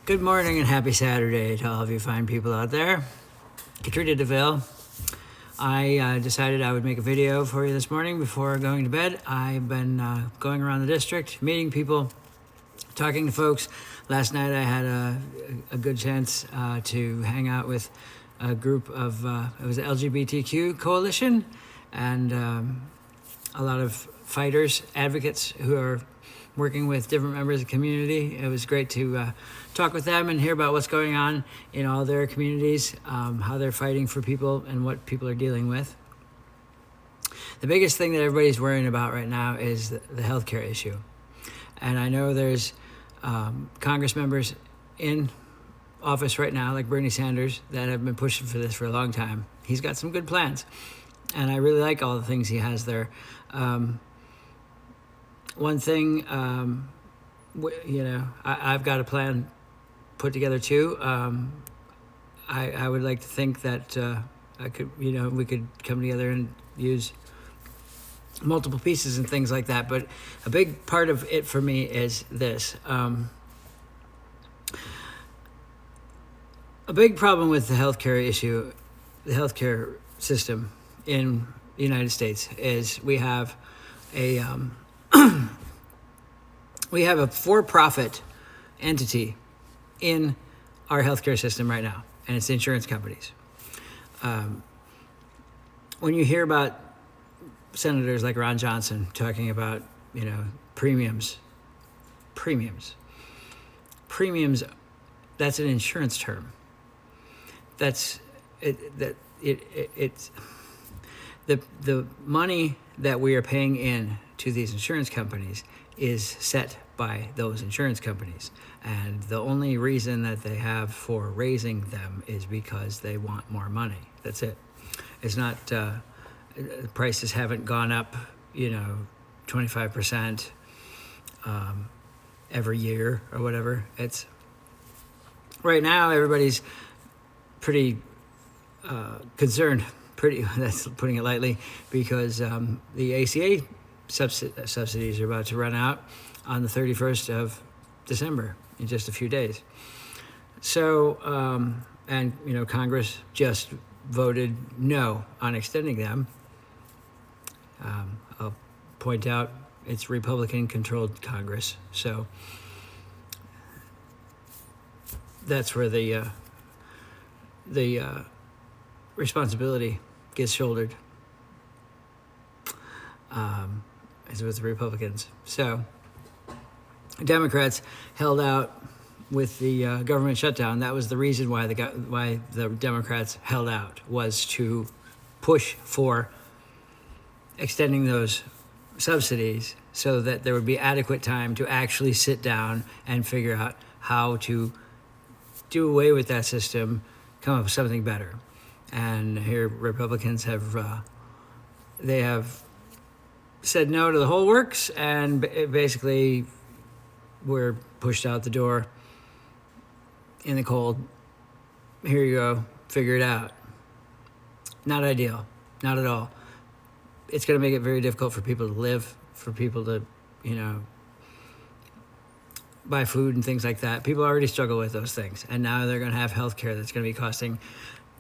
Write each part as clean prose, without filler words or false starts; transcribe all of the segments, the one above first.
Good morning and happy Saturday to all of you fine people out there. Katrina DeVille. I decided I would make a video for you this morning before going to bed. I've been going around the district, meeting people, talking to folks. Last night I had a good chance to hang out with a group of, it was the LGBTQ coalition, and a lot of fighters, advocates who are working with different members of the community. It was great to talk with them and hear about what's going on in all their communities, how they're fighting for people and what people are dealing with. The biggest thing that everybody's worrying about right now is the healthcare issue. And I know there's Congress members in office right now, like Bernie Sanders, that have been pushing for this for a long time. He's got some good plans, and I really like all the things he has there. One thing, I've got a plan put together too. I would like to think that we could come together and use multiple pieces and things like that. But a big part of it for me is this. A big problem with the healthcare issue, the healthcare system in the United States, is we have a for-profit entity in our healthcare system right now, and it's insurance companies. When you hear about senators like Ron Johnson talking about, premiums, that's an insurance term. It's the money that we are paying in to these insurance companies is set by those insurance companies. And the only reason that they have for raising them is because they want more money. That's it. It's not, prices haven't gone up, 25% every year or whatever. It's right now everybody's pretty concerned, that's putting it lightly, because the ACA subsidies are about to run out on the 31st of December, in just a few days. So, Congress just voted no on extending them. I'll point out it's Republican-controlled Congress, so that's where the responsibility gets shouldered. Is with the Republicans. So Democrats held out with the government shutdown. That was the reason why the Democrats held out, was to push for extending those subsidies so that there would be adequate time to actually sit down and figure out how to do away with that system, come up with something better. And here Republicans have said no to the whole works, and basically we're pushed out the door in the cold. Here you go, figure it out. Not ideal, not at all. It's going to make it very difficult for people to live, for people to, buy food and things like that. People already struggle with those things, and now they're going to have health care that's going to be costing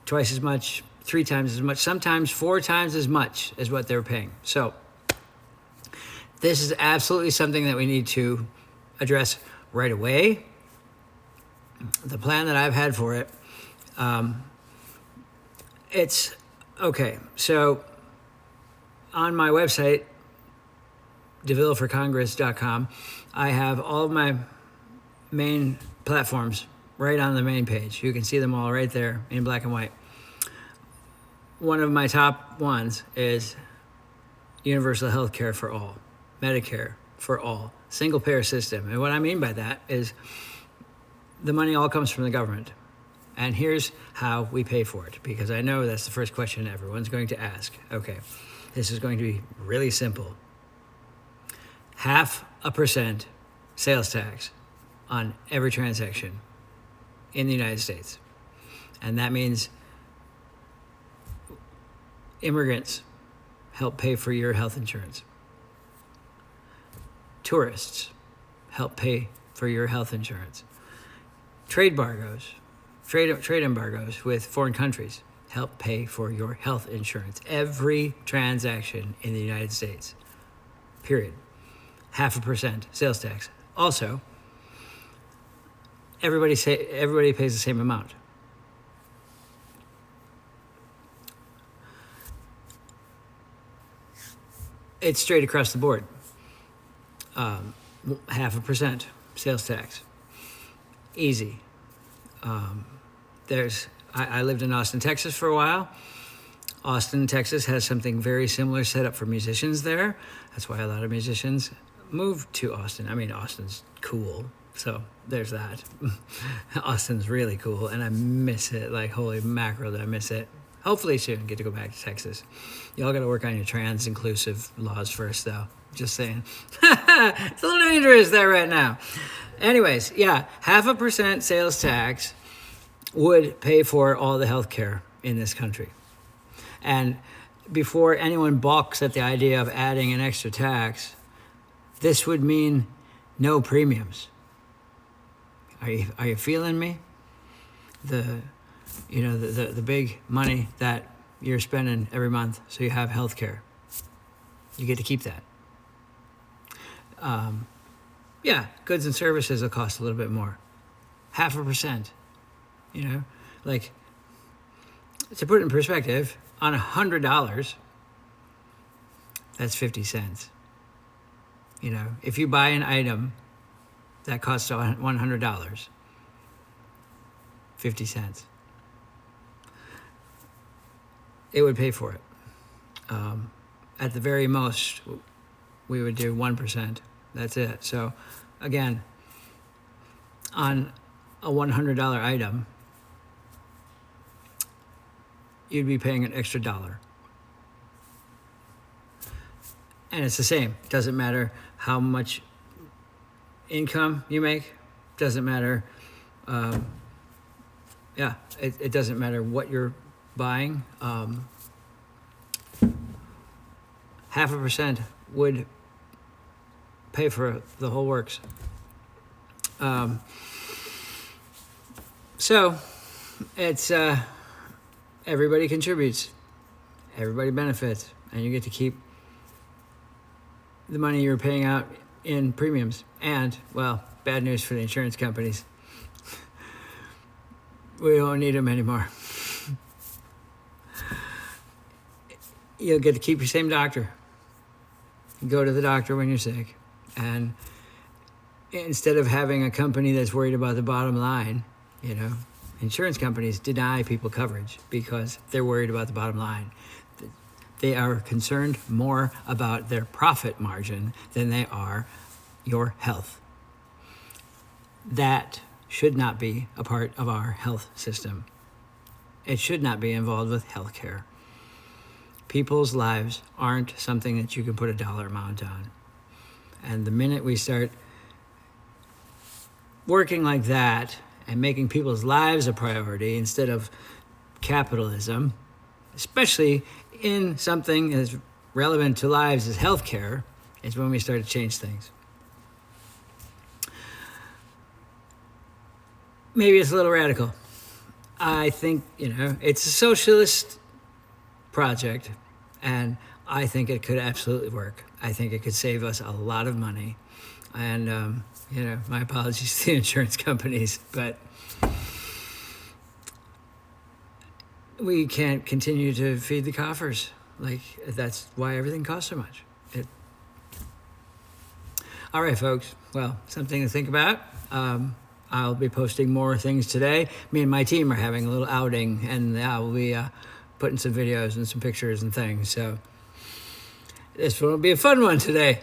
twice as much, 3 times as much, sometimes 4 times as much as what they're paying. So this is absolutely something that we need to address right away. The plan that I've had for it, it's okay. So on my website, devilleforcongress.com, I have all of my main platforms right on the main page. You can see them all right there in black and white. One of my top ones is universal health care for all. Medicare for all, single payer system. And what I mean by that is the money all comes from the government. And here's how we pay for it, because I know that's the first question everyone's going to ask. Okay, this is going to be really simple. 0.5% sales tax on every transaction in the United States. And that means immigrants help pay for your health insurance. Tourists help pay for your health insurance. trade embargoes with foreign countries help pay for your health insurance. Every transaction in the United States, period. 0.5% sales tax. Also, everybody pays the same amount. It's straight across the board. 0.5% sales tax. Easy. I lived in Austin, Texas for a while. Austin, Texas has something very similar set up for musicians there. That's why a lot of musicians move to Austin. I mean, Austin's cool, so there's that. Austin's really cool, and I miss it. Like, holy mackerel, did I miss it. Hopefully soon get to go back to Texas. Y'all got to work on your trans-inclusive laws first, though. Just saying. It's a little dangerous there right now. Anyways, yeah, 0.5% sales tax would pay for all the health care in this country. And before anyone balks at the idea of adding an extra tax, this would mean no premiums. Are you feeling me? The big money that you're spending every month so you have health care. You get to keep that. Yeah, goods and services will cost a little bit more. 0.5%. Like, to put it in perspective, on $100, that's 50 cents. If you buy an item that costs $100, 50 cents, it would pay for it. At the very most, we would do 1%. That's it. So, again, on a $100 item, you'd be paying an extra $1. And it's the same. It doesn't matter how much income you make. Doesn't matter. It doesn't matter what you're buying. 0.5% would pay for the whole works. So it's everybody contributes, everybody benefits, and you get to keep the money you're paying out in premiums. And, well, bad news for the insurance companies. We don't need them anymore. You'll get to keep your same doctor. Go to the doctor when you're sick. And instead of having a company that's worried about the bottom line, insurance companies deny people coverage because they're worried about the bottom line. They are concerned more about their profit margin than they are your health. That should not be a part of our health system. It should not be involved with health care. People's lives aren't something that you can put a dollar amount on. And the minute we start working like that and making people's lives a priority instead of capitalism, especially in something as relevant to lives as healthcare, is when we start to change things. Maybe it's a little radical. I think, it's a socialist project, and I think it could absolutely work. I think it could save us a lot of money. And, my apologies to the insurance companies, but we can't continue to feed the coffers. Like, that's why everything costs so much. All right, folks. Well, something to think about. I'll be posting more things today. Me and my team are having a little outing, and I'll be putting some videos and some pictures and things. So this one will be a fun one today.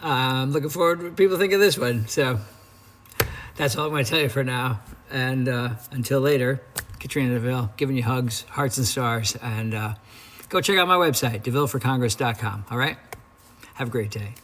I'm looking forward to what people think of this one. So that's all I'm going to tell you for now. And until later, Katrina DeVille giving you hugs, hearts and stars. And go check out my website, DeVilleforCongress.com. All right? Have a great day.